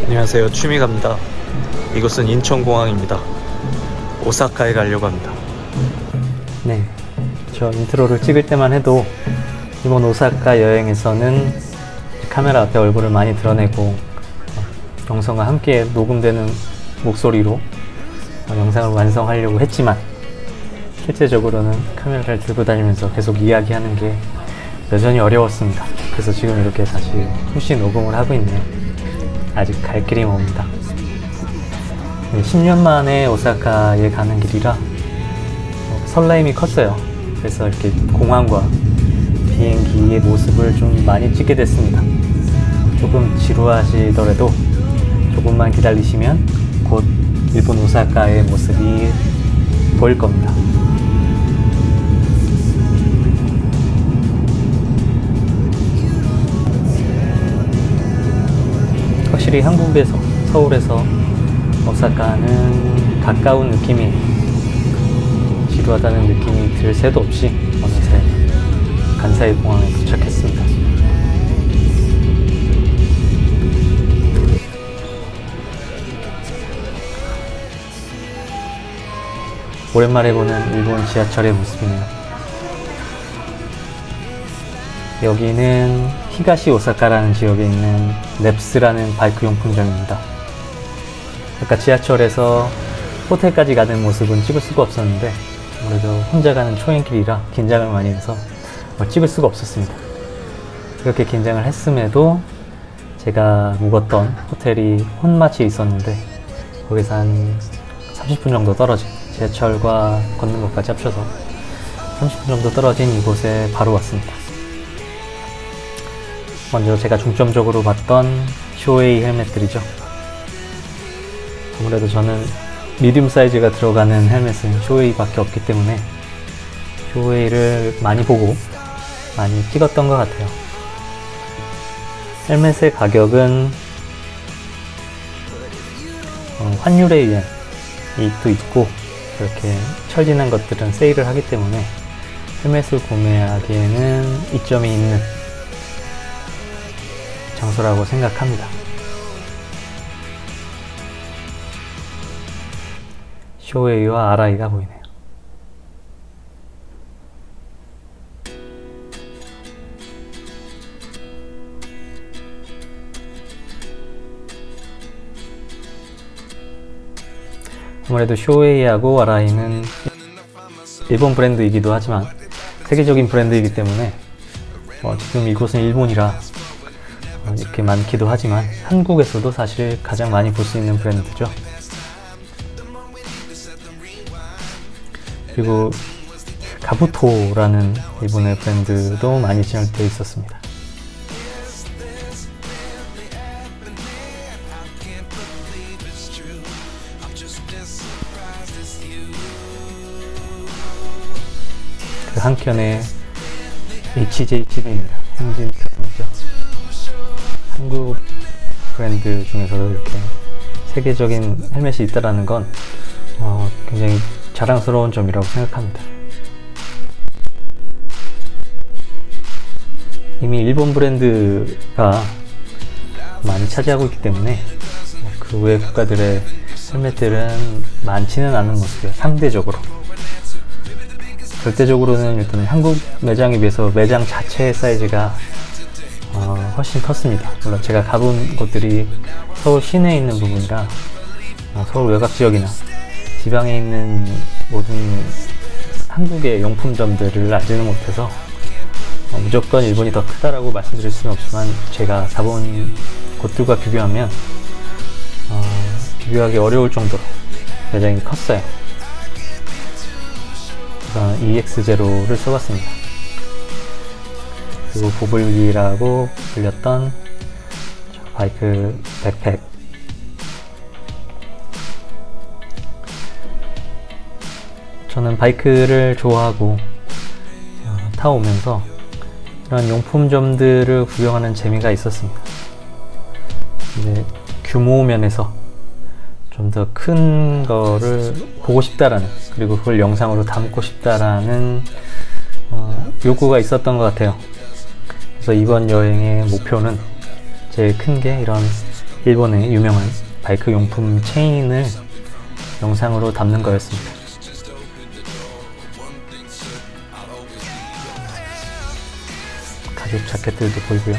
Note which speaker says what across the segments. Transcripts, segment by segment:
Speaker 1: 안녕하세요. 취미갑니다. 이곳은 인천공항입니다. 오사카에 가려고 합니다.
Speaker 2: 네, 저 인트로를 찍을 때만 해도 이번 오사카 여행에서는 카메라 앞에 얼굴을 많이 드러내고 영상과 함께 녹음되는 목소리로 영상을 완성하려고 했지만 실제적으로는 카메라를 들고 다니면서 계속 이야기하는 게 여전히 어려웠습니다. 그래서 지금 이렇게 다시 후시 녹음을 하고 있네요. 아직 갈 길이 멉니다. 10년 만에 오사카에 가는 길이라 설레임이 컸어요. 그래서 이렇게 공항과 비행기의 모습을 좀 많이 찍게 됐습니다. 조금 지루하시더라도 조금만 기다리시면 곧 일본 오사카의 모습이 보일 겁니다. 확실히 한국에서, 서울에서 오사카는 가까운 느낌이, 지루하다는 느낌이 들 새도 없이 어느새 간사이 공항에 도착했습니다. 오랜만에 보는 일본 지하철의 모습이네요. 여기는 히가시 오사카라는 지역에 있는 넵스라는 바이크 용품점입니다. 아까 지하철에서 호텔까지 가는 모습은 찍을 수가 없었는데 아무래도 혼자 가는 초행길이라 긴장을 많이 해서 찍을 수가 없었습니다. 이렇게 긴장을 했음에도 제가 묵었던 호텔이 혼마치에 있었는데 거기서 한 30분 정도 떨어진, 지하철과 걷는 것까지 합쳐서 30분 정도 떨어진 이곳에 바로 왔습니다. 먼저 제가 중점적으로 봤던 쇼웨이 헬멧들이죠. 아무래도 저는 미디움 사이즈가 들어가는 헬멧은 쇼웨이 밖에 없기 때문에 쇼웨이를 많이 보고 많이 찍었던 것 같아요. 헬멧의 가격은 환율에 의한 이익도 있고 이렇게 철진한 것들은 세일을 하기 때문에 헬멧을 구매하기에는 이점이 있는 장소라고 생각합니다. 쇼웨이와 아라이가 보이네요. 아무래도 쇼웨이하고 아라이는 일본 브랜드이기도 하지만 세계적인 브랜드이기 때문에 지금 이곳은 일본이라 이렇게 많기도 하지만 한국에서도 사실 가장 많이 볼 수 있는 브랜드죠. 그리고 가부토라는 일본의 브랜드도 많이 진열되어 있었습니다. 그 한켠에 HJC입니다. 홍진표죠. 한국 브랜드 중에서도 이렇게 세계적인 헬멧이 있다는 건 굉장히 자랑스러운 점이라고 생각합니다. 이미 일본 브랜드가 많이 차지하고 있기 때문에 그 외 국가들의 헬멧들은 많지는 않은 모습이에요. 상대적으로. 절대적으로는 일단 한국 매장에 비해서 매장 자체의 사이즈가 훨씬 컸습니다. 물론 제가 가본 곳들이 서울 시내에 있는 부분이라 서울 외곽 지역이나 지방에 있는 모든 한국의 용품점들을 알지는 못해서 무조건 일본이 더 크다라고 말씀드릴 수는 없지만 제가 가본 곳들과 비교하면 비교하기 어려울 정도로 매장이 컸어요. 그래서 EX0를 써봤습니다. 그리고 보블기라고 불렸던 바이크 백팩, 저는 바이크를 좋아하고 타오면서 이런 용품점들을 구경하는 재미가 있었습니다. 근데 규모 면에서 좀 더 큰 거를 보고 싶다라는, 그리고 그걸 영상으로 담고 싶다라는 욕구가 있었던 것 같아요. 그래서 이번 여행의 목표는 제일 큰 게 이런 일본의 유명한 바이크 용품 체인을 영상으로 담는 거였습니다. 가죽 자켓들도 보이고요.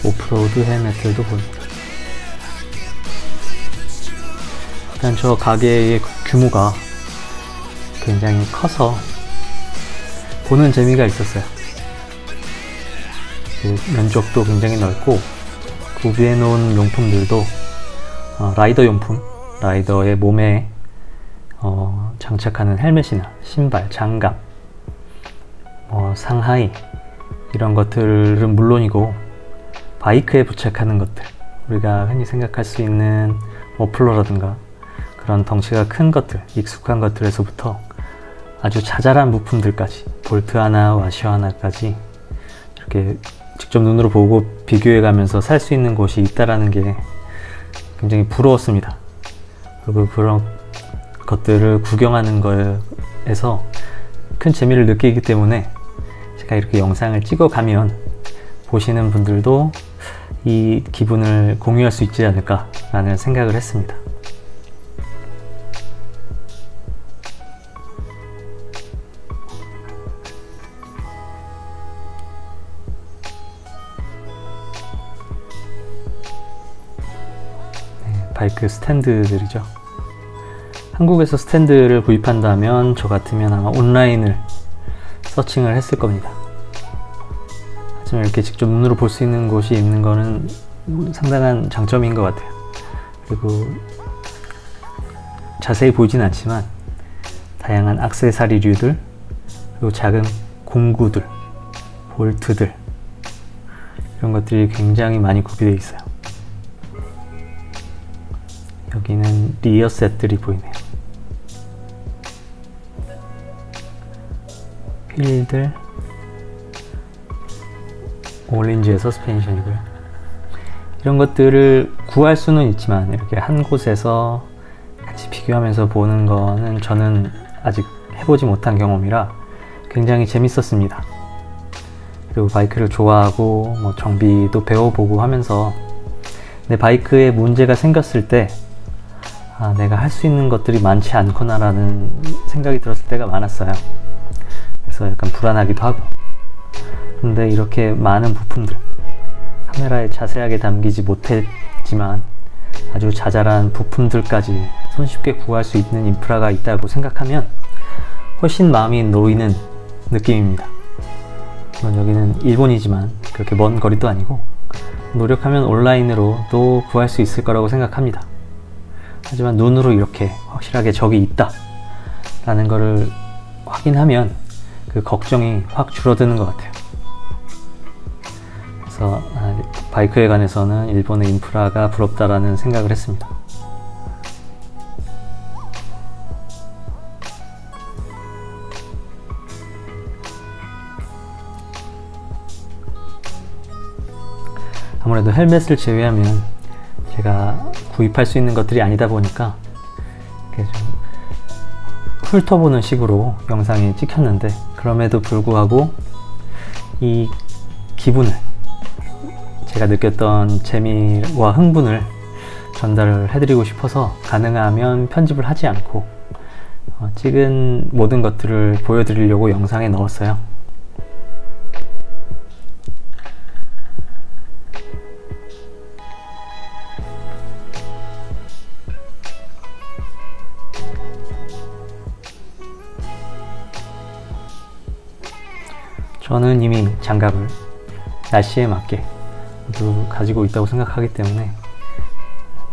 Speaker 2: 오프로드 헬멧들도 보입니다. 일단 저 가게의 규모가 굉장히 커서 보는 재미가 있었어요. 그 면적도 굉장히 넓고 구비해 놓은 용품들도 라이더 용품, 라이더의 몸에 장착하는 헬멧이나 신발, 장갑, 상하이 이런 것들은 물론이고 바이크에 부착하는 것들, 우리가 흔히 생각할 수 있는 머플러라든가 그런 덩치가 큰 것들, 익숙한 것들에서부터 아주 자잘한 부품들까지, 볼트 하나, 와셔 하나까지 이렇게 직접 눈으로 보고 비교해 가면서 살 수 있는 곳이 있다라는 게 굉장히 부러웠습니다. 그리고 그런 것들을 구경하는 거에서 큰 재미를 느끼기 때문에 제가 이렇게 영상을 찍어가면 보시는 분들도 이 기분을 공유할 수 있지 않을까 라는 생각을 했습니다. 바이크 스탠드들이죠. 한국에서 스탠드를 구입한다면 저 같으면 아마 온라인을 서칭을 했을 겁니다. 하지만 이렇게 직접 눈으로 볼 수 있는 곳이 있는 거는 상당한 장점인 것 같아요. 그리고 자세히 보이진 않지만 다양한 액세서리류들, 그리고 작은 공구들, 볼트들 이런 것들이 굉장히 많이 구비되어 있어요. 여기는 리어 셋들이 보이네요. 휠들, 올린지의 서스펜션이고요. 이런 것들을 구할 수는 있지만 이렇게 한 곳에서 같이 비교하면서 보는 거는 저는 아직 해보지 못한 경험이라 굉장히 재밌었습니다. 그리고 바이크를 좋아하고 정비도 배워보고 하면서 내 바이크에 문제가 생겼을 때 내가 할 수 있는 것들이 많지 않구나 라는 생각이 들었을 때가 많았어요. 그래서 약간 불안하기도 하고, 근데 이렇게 많은 부품들, 카메라에 자세하게 담기지 못했지만 아주 자잘한 부품들까지 손쉽게 구할 수 있는 인프라가 있다고 생각하면 훨씬 마음이 놓이는 느낌입니다. 물론 여기는 일본이지만 그렇게 먼 거리도 아니고 노력하면 온라인으로도 구할 수 있을 거라고 생각합니다. 하지만 눈으로 이렇게 확실하게 저기 있다 라는 거를 확인하면 그 걱정이 확 줄어드는 것 같아요. 그래서 바이크에 관해서는 일본의 인프라가 부럽다라는 생각을 했습니다. 아무래도 헬멧을 제외하면 제가 구입할 수 있는 것들이 아니다 보니까 좀 훑어보는 식으로 영상이 찍혔는데, 그럼에도 불구하고 이 기분을, 제가 느꼈던 재미와 흥분을 전달을 해드리고 싶어서 가능하면 편집을 하지 않고 찍은 모든 것들을 보여드리려고 영상에 넣었어요. 저는 이미 장갑을 날씨에 맞게 모두 가지고 있다고 생각하기 때문에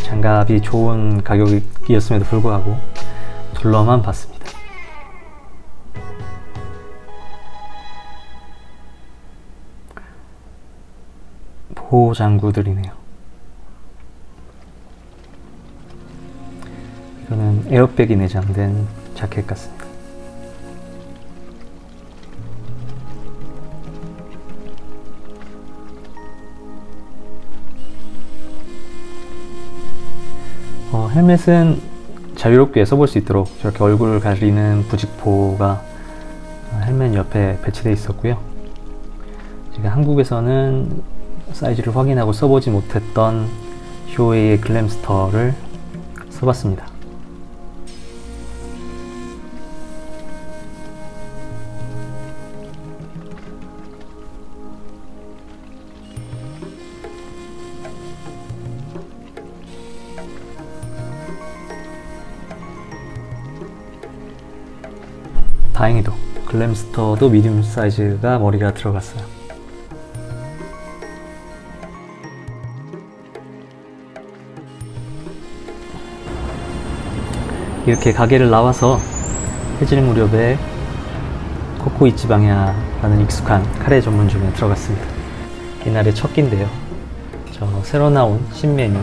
Speaker 2: 장갑이 좋은 가격이었음에도 불구하고 둘러만 봤습니다. 보호 장구들이네요. 이거는 에어백이 내장된 자켓 같습니다. 헬멧은 자유롭게 써볼 수 있도록 저렇게 얼굴을 가리는 부직포가 헬멧 옆에 배치되어 있었고요. 제가 한국에서는 사이즈를 확인하고 써보지 못했던 휴웨이의 글램스터를 써봤습니다. 다행히도 글램스터도 미디움 사이즈가 머리가 들어갔어요. 이렇게 가게를 나와서 해질 무렵에 코코 이치방야라는 익숙한 카레 전문점에 들어갔습니다. 이날의 첫 끼인데요. 저 새로 나온 신메뉴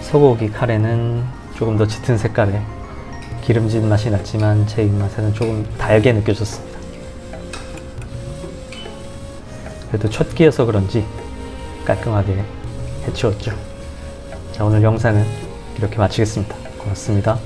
Speaker 2: 소고기 카레는 조금 더 짙은 색깔에 기름진 맛이 났지만 제 입맛에는 조금 달게 느껴졌습니다. 그래도 첫 끼여서 그런지 깔끔하게 해치웠죠. 자, 오늘 영상은 이렇게 마치겠습니다. 고맙습니다.